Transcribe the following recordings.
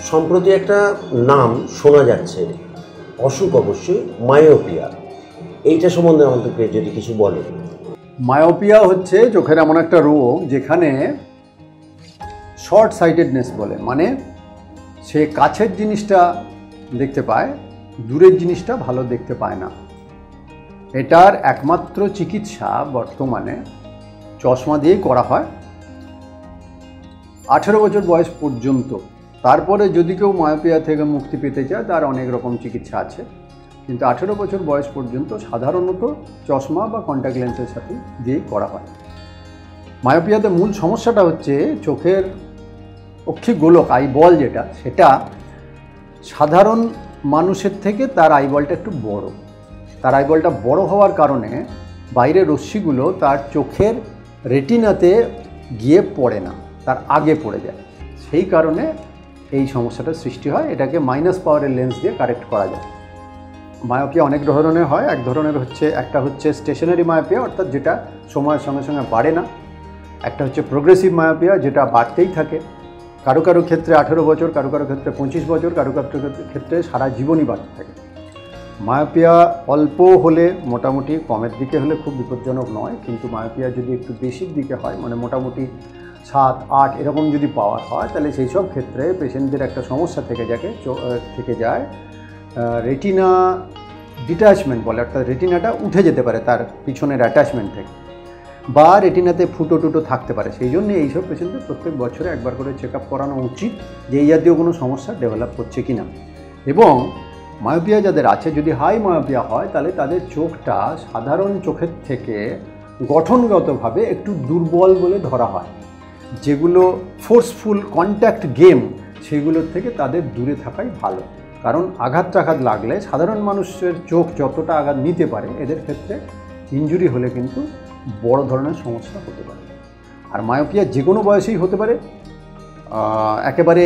সম্প্রতি একটা নাম শোনা যাচ্ছে, অসুখ অবশ্যই, মায়োপিয়া। এইটা সম্বন্ধে আমাদেরকে যদি কিছু বলেন। মায়োপিয়া হচ্ছে চোখের এমন একটা রোগ যেখানে শর্ট সাইটেডনেস বলে, মানে সে কাছের জিনিসটা দেখতে পায়, দূরের জিনিসটা ভালো দেখতে পায় না। এটার একমাত্র চিকিৎসা বর্তমানে চশমা দিয়েই করা হয় 18 বছর বয়স পর্যন্ত। তারপরে যদি কেউ মায়োপিয়া থেকে মুক্তি পেতে চায় তার অনেক রকম চিকিৎসা আছে, কিন্তু 18 বছর বয়স পর্যন্ত সাধারণত চশমা বা কন্ট্যাক্ট লেন্সের সাথে দিয়েই করা হয়। মায়োপিয়াতে মূল সমস্যাটা হচ্ছে চোখের অক্ষিক গোলক, আইবল যেটা, সেটা সাধারণ মানুষের থেকে তার আইবলটা একটু বড়। তার আইবলটা বড় হওয়ার কারণে বাইরের রশ্মিগুলো তার চোখের রেটিনাতে গিয়ে পড়ে না, তার আগে পড়ে যায়। সেই কারণে এই সমস্যাটার সৃষ্টি হয়। এটাকে মাইনাস পাওয়ারের লেন্স দিয়ে কারেক্ট করা যায়। মায়োপিয়া অনেক ধরনের হয়। এক ধরনের একটা হচ্ছে স্টেশনারি মায়োপিয়া, অর্থাৎ যেটা সময়ের সঙ্গে সঙ্গে বাড়ে না। একটা হচ্ছে প্রোগ্রেসিভ মায়োপিয়া, যেটা বাড়তেই থাকে। কারো কারো ক্ষেত্রে 18 বছর, কারো কারো ক্ষেত্রে 25 বছর, কারো কারো ক্ষেত্রে সারা জীবনই বাড়তে থাকে। মায়োপিয়া অল্প হলে, মোটামুটি কমের দিকে হলে খুব বিপজ্জনক নয়, কিন্তু মায়োপিয়া যদি একটু বেশির দিকে হয়, মানে মোটামুটি 7, 8 এরকম যদি পাওয়ার হয়, তাহলে সেই সব ক্ষেত্রে পেশেন্টদের একটা সমস্যা থেকে যায় রেটিনা ডিট্যাচমেন্ট বলে, অর্থাৎ রেটিনাটা উঠে যেতে পারে তার পিছনের অ্যাটাচমেন্ট থেকে, বা রেটিনাতে ফুটো টুটো থাকতে পারে। সেই জন্য এইসব পেশেন্টদের প্রত্যেক বছরে একবার করে চেক আপ করানো উচিত যে এই জাতীয় কোনো সমস্যা ডেভেলপ করছে কি না। এবং মায়োপিয়া যাদের আছে, যদি হাই মায়োপিয়া হয়, তাহলে তাদের চোখটা সাধারণ চোখের থেকে গঠনগতভাবে একটু দুর্বল বলে ধরা হয়। যেগুলো ফোর্সফুল কন্ট্যাক্ট গেম, সেগুলোর থেকে তাদের দূরে থাকাই ভালো। কারণ আঘাত লাগলে সাধারণ মানুষের চোখ যতটা আঘাত নিতে পারে, এদের ক্ষেত্রে ইনজুরি হলে কিন্তু বড় ধরনের সমস্যা হতে পারে। আর মায়োপিয়া যে কোনো বয়সেই হতে পারে। একেবারে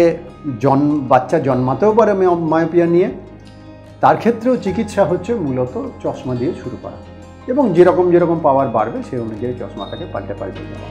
বাচ্চা জন্মাতেও পারে মায়োপিয়া নিয়ে। তার ক্ষেত্রেও চিকিৎসা হচ্ছে মূলত চশমা দিয়ে শুরু করা, এবং যেরকম পাওয়ার বাড়বে সেই অনুযায়ী চশমাটাকে পাল্টে দেওয়া।